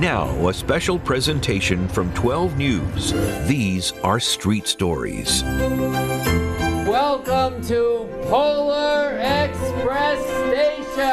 now, a special presentation from 12 News. These are street stories. Welcome to Polar Express Station.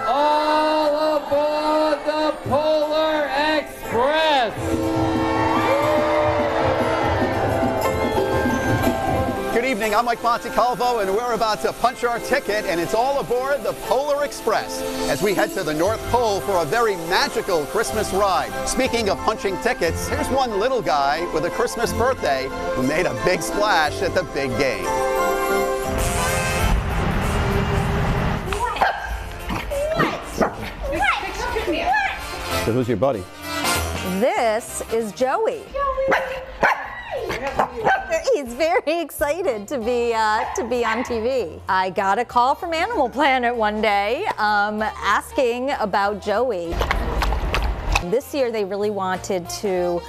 All aboard the Polar Express. Good evening, I'm Mike Montecalvo, and we're about to punch our ticket, and it's all aboard the Polar Express as we head to the North Pole for a very magical Christmas ride. Speaking of punching tickets, here's one little guy with a Christmas birthday who made a big splash at the big game. So who's your buddy? This is Joey. He's very excited to be on TV. I got a call from Animal Planet one day asking about Joey. This year they really wanted to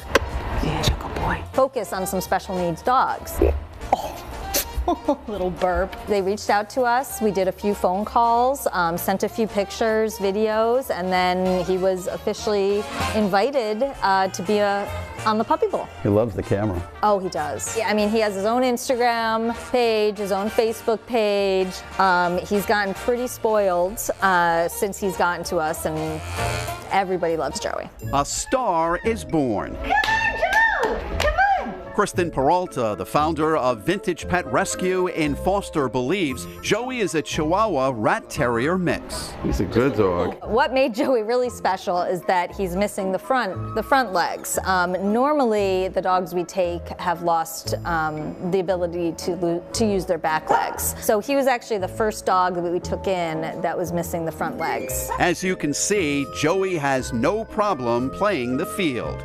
focus on some special needs dogs. Little burp. They reached out to us. We did a few phone calls, sent a few pictures, videos, and then he was officially invited to be on the Puppy Bowl. He loves the camera. Oh, he does. Yeah, I mean, he has his own Instagram page, his own Facebook page. He's gotten pretty spoiled since he's gotten to us, and everybody loves Joey. A star is born. Come on, Joe! Come on! Kristen Peralta, the founder of Vintage Pet Rescue in Foster, believes Joey is a Chihuahua Rat Terrier mix. He's a good dog. What made Joey really special is that he's missing the front legs. Normally, the dogs we take have lost the ability to use their back legs. So he was actually the first dog that we took in that was missing the front legs. As you can see, Joey has no problem playing the field.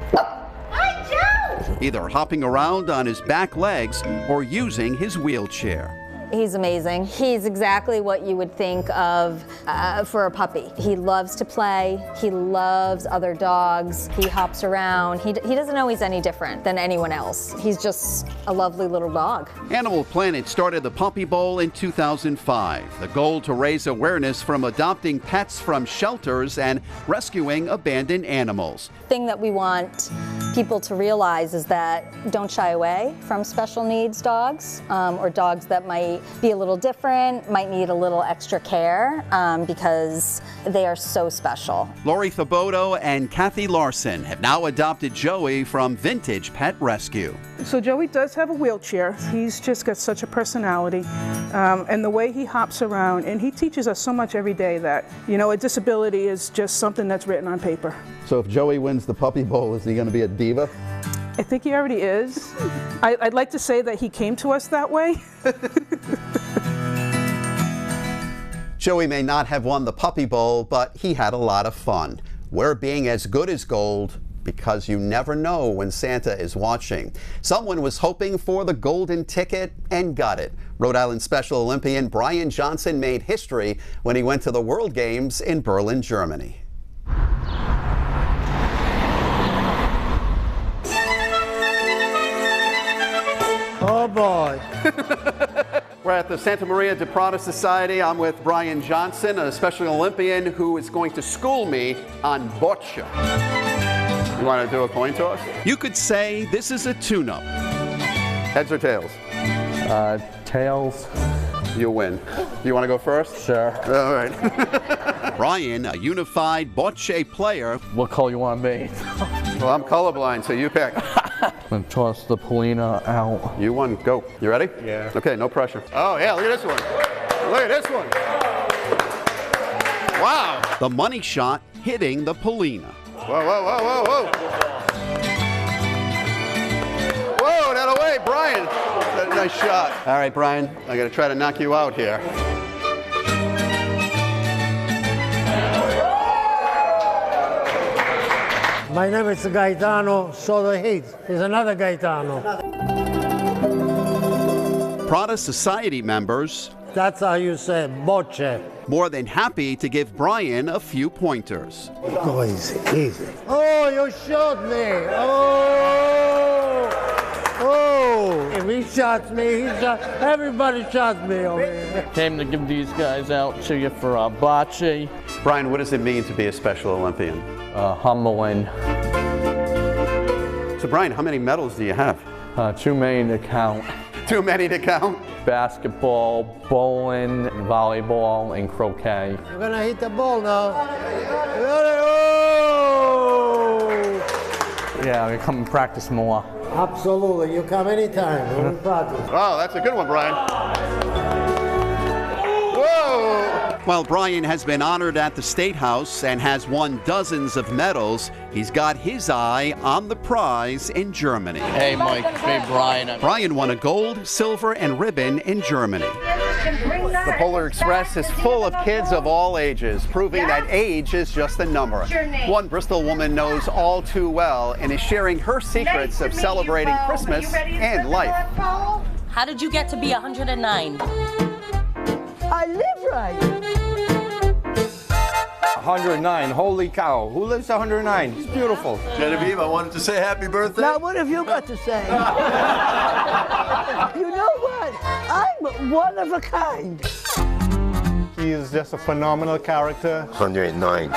Either hopping around on his back legs or using his wheelchair. He's amazing. He's exactly what you would think of for a puppy. He loves to play. He loves other dogs. He hops around. He doesn't know he's any different than anyone else. He's just a lovely little dog. Animal Planet started the Puppy Bowl in 2005. The goal to raise awareness from adopting pets from shelters and rescuing abandoned animals. The thing that we want people to realize is that don't shy away from special needs dogs or dogs that might be a little different, might need a little extra care because they are so special. Lori Thibodeau and Kathy Larson have now adopted Joey from Vintage Pet Rescue. So Joey does have a wheelchair. He's just got such a personality, and the way he hops around, and he teaches us so much every day that, you know, a disability is just something that's written on paper. So if Joey wins the Puppy Bowl, is he going to be a diva? I think he already is. I'd like to say that he came to us that way. Joey may not have won the Puppy Bowl, but he had a lot of fun. We're being as good as gold because you never know when Santa is watching. Someone was hoping for the golden ticket and got it. Rhode Island Special Olympian Brian Johnson made history when he went to the World Games in Berlin, Germany. Oh boy. We're at the Santa Maria de Prada Society. I'm with Brian Johnson, a Special Olympian who is going to school me on boccia. You want to do a coin toss? You could say this is a tune-up. Heads or tails? Tails. You win. You want to go first? Sure. All right. Brian, a unified bocce player. What color you want me? Well, I'm colorblind, so you pick. I'm gonna toss the Polina out. You won. Go. You ready? Yeah. Okay, no pressure. Oh, yeah, look at this one. Look at this one. Wow. The money shot hitting the Polina. Whoa, whoa, whoa, whoa, whoa. Whoa, that away, Brian. That's a nice shot. All right, Brian, I got to try to knock you out here. My name is Gaetano Soda Heat. There's another Gaetano. Prada Society members. That's how you say bocce. More than happy to give Brian a few pointers. Go easy, easy. Oh, you shot me. Oh, oh. If he shots me, he shot. Everybody shots me over here. Came to give these guys out to you for bocce. Brian, what does it mean to be a Special Olympian? Humbling. So Brian, how many medals do you have? Too many to count. Too many to count? Basketball, bowling, volleyball, and croquet. You're gonna hit the ball now. Yeah, we come and practice more. Absolutely, you come anytime. We'll practice. Oh, that's a good one, Brian. Whoa! While Brian has been honored at the State House and has won dozens of medals, he's got his eye on the prize in Germany. Hey, Mike, it's me, Brian. Brian won a gold, silver, and ribbon in Germany. The Polar Express is full of kids of all ages, proving that age is just a number. One Bristol woman knows all too well and is sharing her secrets of celebrating Christmas and life. How did you get to be 109? I live right. 109, holy cow. Who lives to 109? It's beautiful. Genevieve, I wanted to say happy birthday. Now, what have you got to say? You know what? I'm one of a kind. He is just a phenomenal character. 109.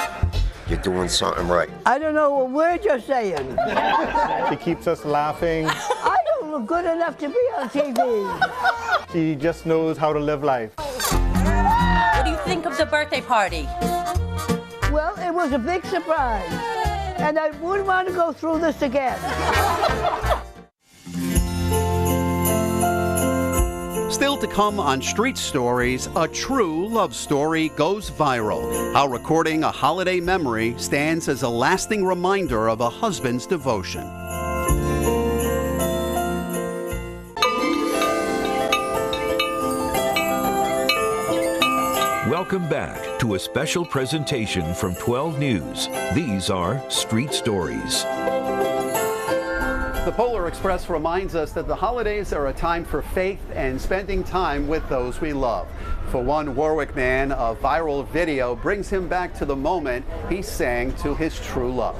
You're doing something right. I don't know what word you're saying. He keeps us laughing. I don't look good enough to be on TV. He just knows how to live life. What do you think of the birthday party? Well, it was a big surprise. And I wouldn't want to go through this again. Still to come on Street Stories, a true love story goes viral. How recording a holiday memory stands as a lasting reminder of a husband's devotion. Welcome back to a special presentation from 12 News. These are Street Stories. The Polar Express reminds us that the holidays are a time for faith and spending time with those we love. For one Warwick man, a viral video brings him back to the moment he sang to his true love.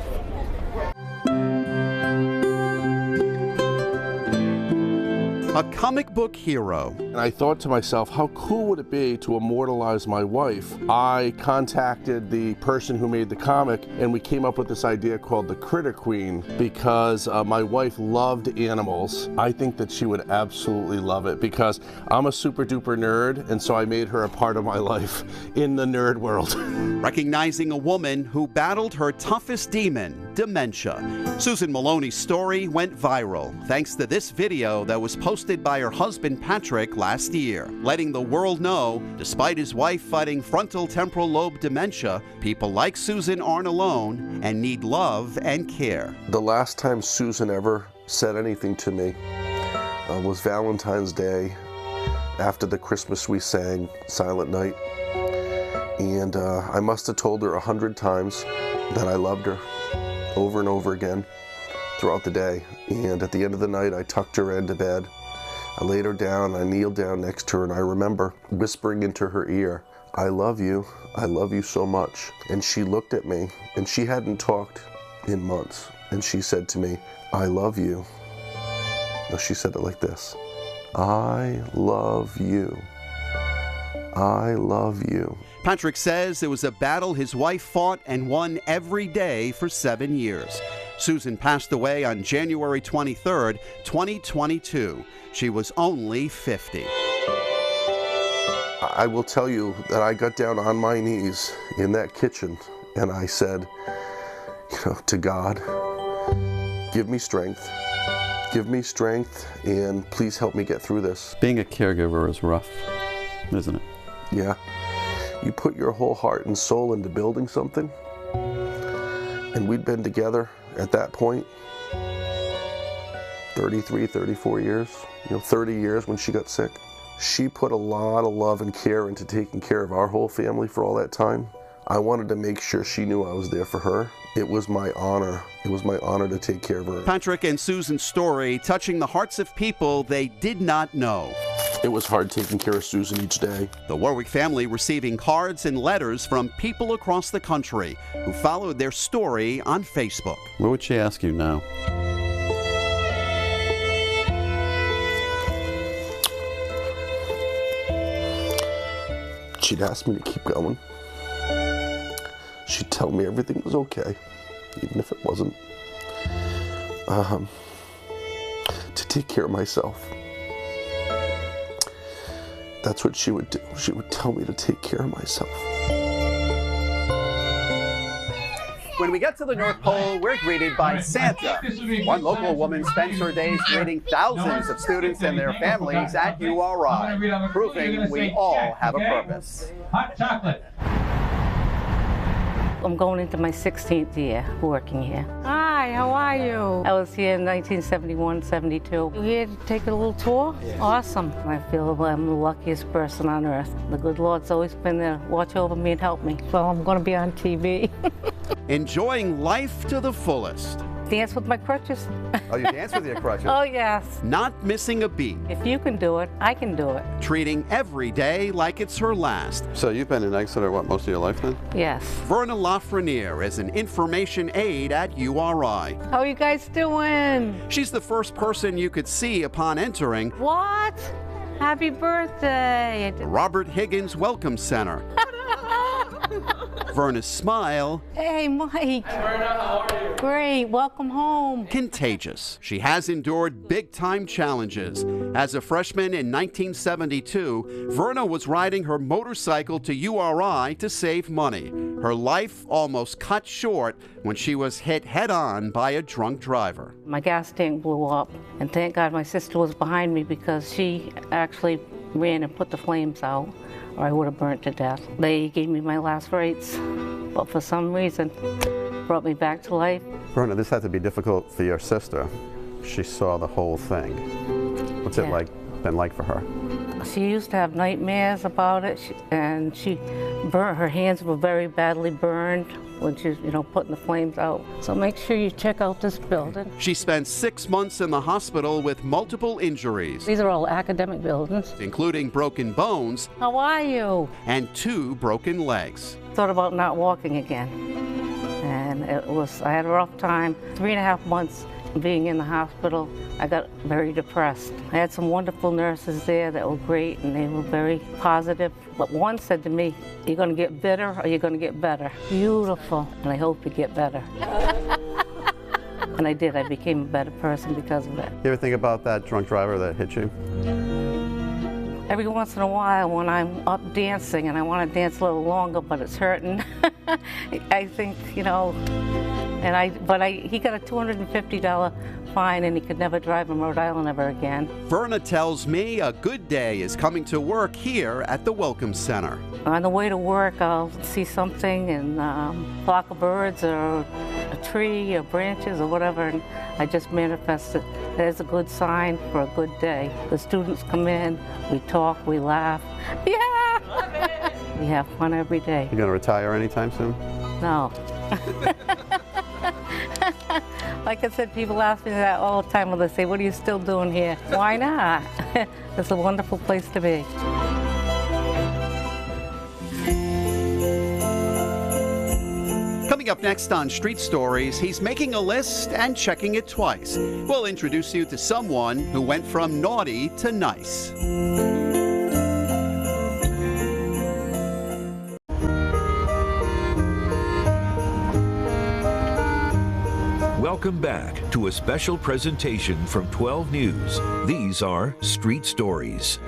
A comic book hero. And I thought to myself, how cool would it be to immortalize my wife? I contacted the person who made the comic, and we came up with this idea called the Critter Queen because my wife loved animals. I think that she would absolutely love it because I'm a super duper nerd, and so I made her a part of my life in the nerd world. Recognizing a woman who battled her toughest demon, dementia. Susan Maloney's story went viral thanks to this video that was posted by her husband Patrick last year, letting the world know, despite his wife fighting frontal temporal lobe dementia, people like Susan aren't alone and need love and care. The last time Susan ever said anything to me was Valentine's Day after the Christmas we sang Silent Night. And I must have told her 100 times that I loved her over and over again throughout the day. And at the end of the night, I tucked her into bed. I laid her down, I kneeled down next to her, and I remember whispering into her ear, I love you so much. And she looked at me, and she hadn't talked in months. And she said to me, I love you. No, she said it like this, I love you. I love you. Patrick says it was a battle his wife fought and won every day for 7 years. Susan passed away on January 23rd, 2022. She was only 50. I will tell you that I got down on my knees in that kitchen and I said, to God, give me strength and please help me get through this. Being a caregiver is rough, isn't it? Yeah. You put your whole heart and soul into building something, and we'd been together at that point 33, 34 years, 30 years when she got sick. She put a lot of love and care into taking care of our whole family for all that time. I wanted to make sure she knew I was there for her. It was my honor. It was my honor to take care of her. Patrick and Susan's story touching the hearts of people they did not know. It was hard taking care of Susan each day. The Warwick family receiving cards and letters from people across the country who followed their story on Facebook. What would she ask you now? She'd ask me to keep going. She'd tell me everything was okay, even if it wasn't. To take care of myself. That's what she would do. She would tell me to take care of myself. When we get to the North Pole, we're greeted by Santa. One local woman spends her days greeting thousands of students and their families at URI, proving we all have a purpose. Hot chocolate. I'm going into my 16th year working here. Hi, how are you? I was here in 1971, 72. You here to take a little tour? Yes. Awesome. I feel I'm the luckiest person on earth. The good Lord's always been there to watch over me and help me. Well, I'm going to be on TV. Enjoying life to the fullest. Dance with my crutches. Oh, you dance with your crutches? Oh, yes. Not missing a beat. If you can do it, I can do it. Treating every day like it's her last. So you've been in Exeter, what, most of your life then? Yes. Verna Lafreniere is an information aide at URI. How are you guys doing? She's the first person you could see upon entering. What? Happy birthday. The Robert Higgins Welcome Center. Verna's smile. Hey, Mike. Hi, Verna. How are you? Great. Welcome home. Contagious. She has endured big-time challenges. As a freshman in 1972, Verna was riding her motorcycle to URI to save money. Her life almost cut short when she was hit head-on by a drunk driver. My gas tank blew up, and thank God my sister was behind me because she actually ran and put the flames out, or I would have burnt to death. They gave me my last rites, but for some reason, brought me back to life. Verna, this had to be difficult for your sister. She saw the whole thing. What's it been like for her? She used to have nightmares about it, and her hands were very badly burned when she was, putting the flames out. So make sure you check out this building. She spent 6 months in the hospital with multiple injuries. These are all academic buildings. Including broken bones. How are you? And 2 broken legs. Thought about not walking again. And I had a rough time. 3.5 months being in the hospital, I got very depressed. I had some wonderful nurses there that were great, and they were very positive. But one said to me, "You're going to get bitter or you're going to get better." Beautiful. And I hope you get better. And I did. I became a better person because of it. You ever think about that drunk driver that hit you? Every once in a while when I'm up dancing and I want to dance a little longer, but it's hurting, I think, he got a $250 fine and he could never drive in Rhode Island ever again. Verna tells me a good day is coming to work here at the Welcome Center. On the way to work, I'll see something and a flock of birds or a tree or branches or whatever, and I just manifest it. There's a good sign for a good day. The students come in, we talk, we laugh. Yeah! We have fun every day. You going to retire anytime soon? No. Like I said, people ask me that all the time when they say, "What are you still doing here?" Why not? It's a wonderful place to be. Coming up next on Street Stories, he's making a list and checking it twice. We'll introduce you to someone who went from naughty to nice. Welcome back to a special presentation from 12 News. These are Street Stories.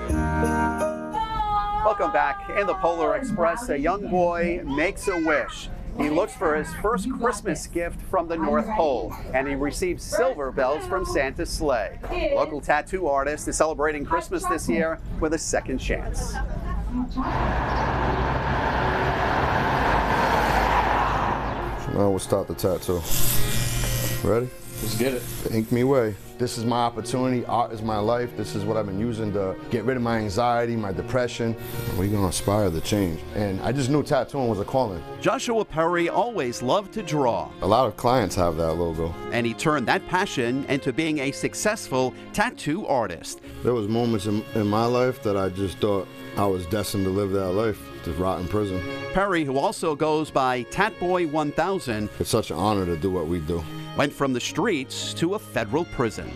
Welcome back. In the Polar Express, a young boy makes a wish. He looks for his first Christmas gift from the North Pole, and he receives silver bells from Santa's sleigh. A local tattoo artist is celebrating Christmas this year with a second chance. Now we'll start the tattoo. Ready? Let's get it. The ink me way. This is my opportunity. Art is my life. This is what I've been using to get rid of my anxiety, my depression. We're gonna inspire the change. And I just knew tattooing was a calling. Joshua Perry always loved to draw. A lot of clients have that logo. And he turned that passion into being a successful tattoo artist. There was moments in my life that I just thought I was destined to live that life, to rot in prison. Perry, who also goes by Tatboy 1000, it's such an honor to do what we do. Went from the streets to a federal prison.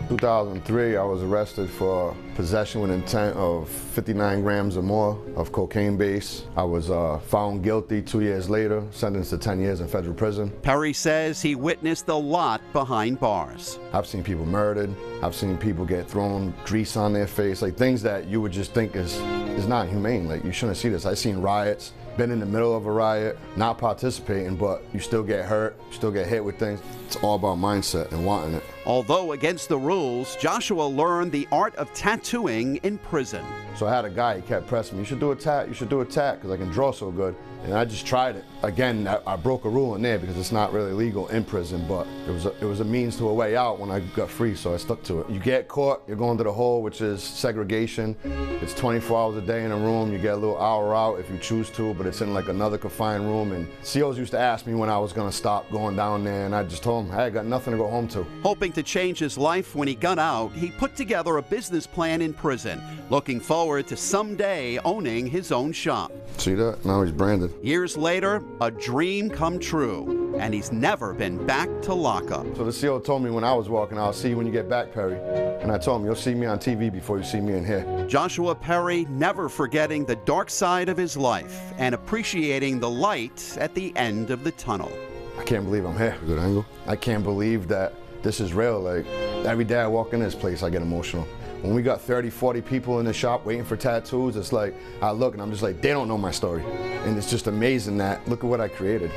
2003, I was arrested for possession with intent of 59 grams or more of cocaine base. I was found guilty 2 years later, sentenced to 10 years in federal prison. Perry says he witnessed a lot behind bars. I've seen people murdered. I've seen people get thrown grease on their face, like things that you would just think is not humane. Like, you shouldn't see this. I've seen riots, been in the middle of a riot, not participating, but you still get hurt, you still get hit with things. It's all about mindset and wanting it. Although against the rules, Joshua learned the art of tattooing in prison. So I had a guy, he kept pressing me, you should do a tat, because I can draw so good. And I just tried it. Again, I broke a rule in there because it's not really legal in prison, but it was a means to a way out when I got free, so I stuck to it. You get caught, you're going to the hole, which is segregation. It's 24 hours a day in a room. You get a little hour out if you choose to, but it's in like another confined room. And COs used to ask me when I was going to stop going down there, and I just told them, hey, I got nothing to go home to. Hoping to change his life when he got out, he put together a business plan in prison, looking forward to someday owning his own shop. See that? Now he's branded. Years later, a dream come true, and he's never been back to lockup. So the CO told me when I was walking, I'll see you when you get back, Perry. And I told him, you'll see me on TV before you see me in here. Joshua Perry never forgetting the dark side of his life and appreciating the light at the end of the tunnel. I can't believe I'm here. Good angle. I can't believe that this is real. Like, every day I walk in this place, I get emotional. When we got 30, 40 people in the shop waiting for tattoos, it's like, I look and I'm just like, they don't know my story. And it's just amazing that, look at what I created.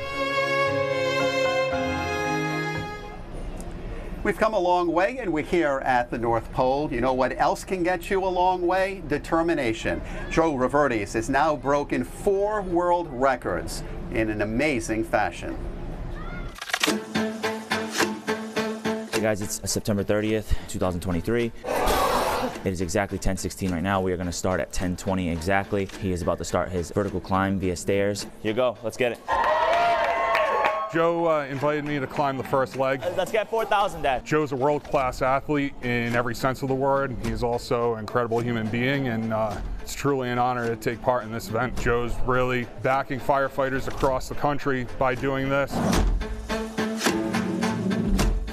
We've come a long way, and we're here at the North Pole. You know what else can get you a long way? Determination. Joe Reverdes has now broken 4 world records in an amazing fashion. Hey guys, it's September 30th, 2023. It is exactly 10:16 right now. We are going to start at 10:20 exactly. He is about to start his vertical climb via stairs. Here you go. Let's get it. Joe invited me to climb the first leg. Let's get 4,000, Dad. Joe's a world-class athlete in every sense of the word. He's also an incredible human being, and it's truly an honor to take part in this event. Joe's really backing firefighters across the country by doing this.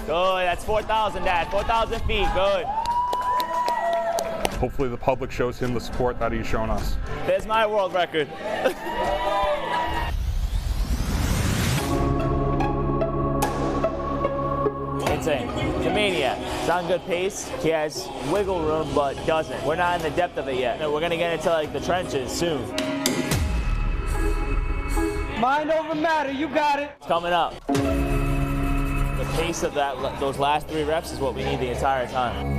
Good, that's 4,000, Dad. 4,000 feet, good. Hopefully the public shows him the support that he's shown us. There's my world record. Insane. He's a maniac. He's on good pace. He has wiggle room, but doesn't. We're not in the depth of it yet. We're going to get into like the trenches soon. Mind over matter, you got it. It's coming up. The pace of those last 3 reps is what we need the entire time.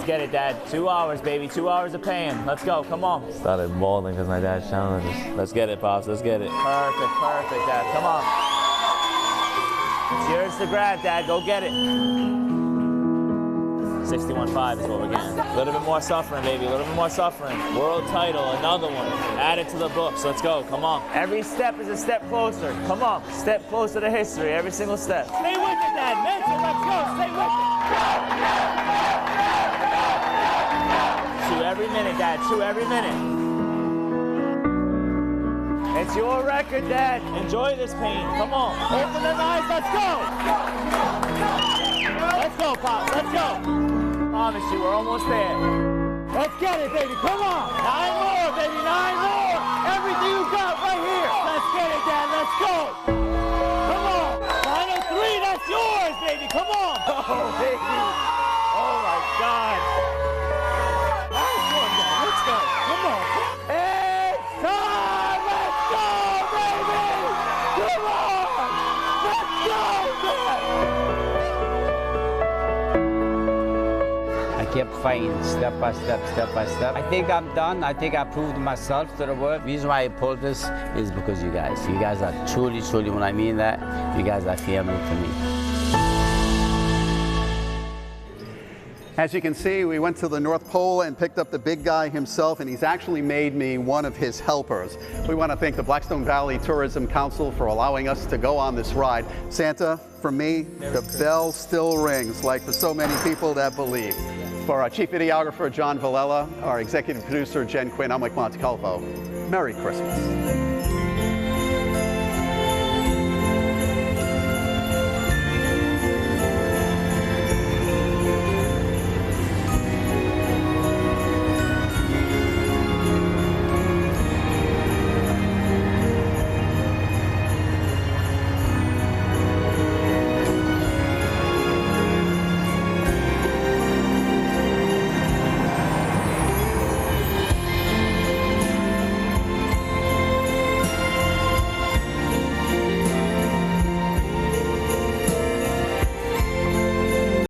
Get it, Dad. 2 hours, baby. 2 hours of pain. Let's go. Come on. Started bawling because my dad's challenged us. Let's get it, Pops. Let's get it. Perfect, perfect, Dad. Come on. It's yours to grab, Dad. Go get it. 61.5 is what we're getting. A little bit more suffering, baby. A little bit more suffering. World title, another one. Add it to the books. Let's go. Come on. Every step is a step closer. Come on. Step closer to history. Every single step. Stay with it, Dad. Mention, let's go. Stay with it. Chew every minute, Dad. Chew every minute. It's your record, Dad. Enjoy this pain. Come on. Open them eyes. Let's go. Let's go, Pops. Let's go. Promise you, we're almost there. Let's get it, baby. Come on. 9 more, baby. 9 more. Everything you got right here. Let's get it, Dad. Let's go. Come on. Final 3. That's yours, baby. Come on. Oh, baby. Oh, my God. Nice one, Dad. Let's go. Come on. It's time. Let's go, baby. Come on. Let's go, Dad. I kept fighting step by step, step by step. I think I'm done. I think I proved myself to the world. The reason why I pulled this is because you guys. You guys are truly, truly, when I mean that, you guys are family to me. As you can see, we went to the North Pole and picked up the big guy himself, and he's actually made me one of his helpers. We want to thank the Blackstone Valley Tourism Council for allowing us to go on this ride. Santa, for me, the bell still rings, like for so many people that believe. For our chief videographer, John Villela, our executive producer, Jen Quinn, I'm Mike Montecalvo. Merry Christmas.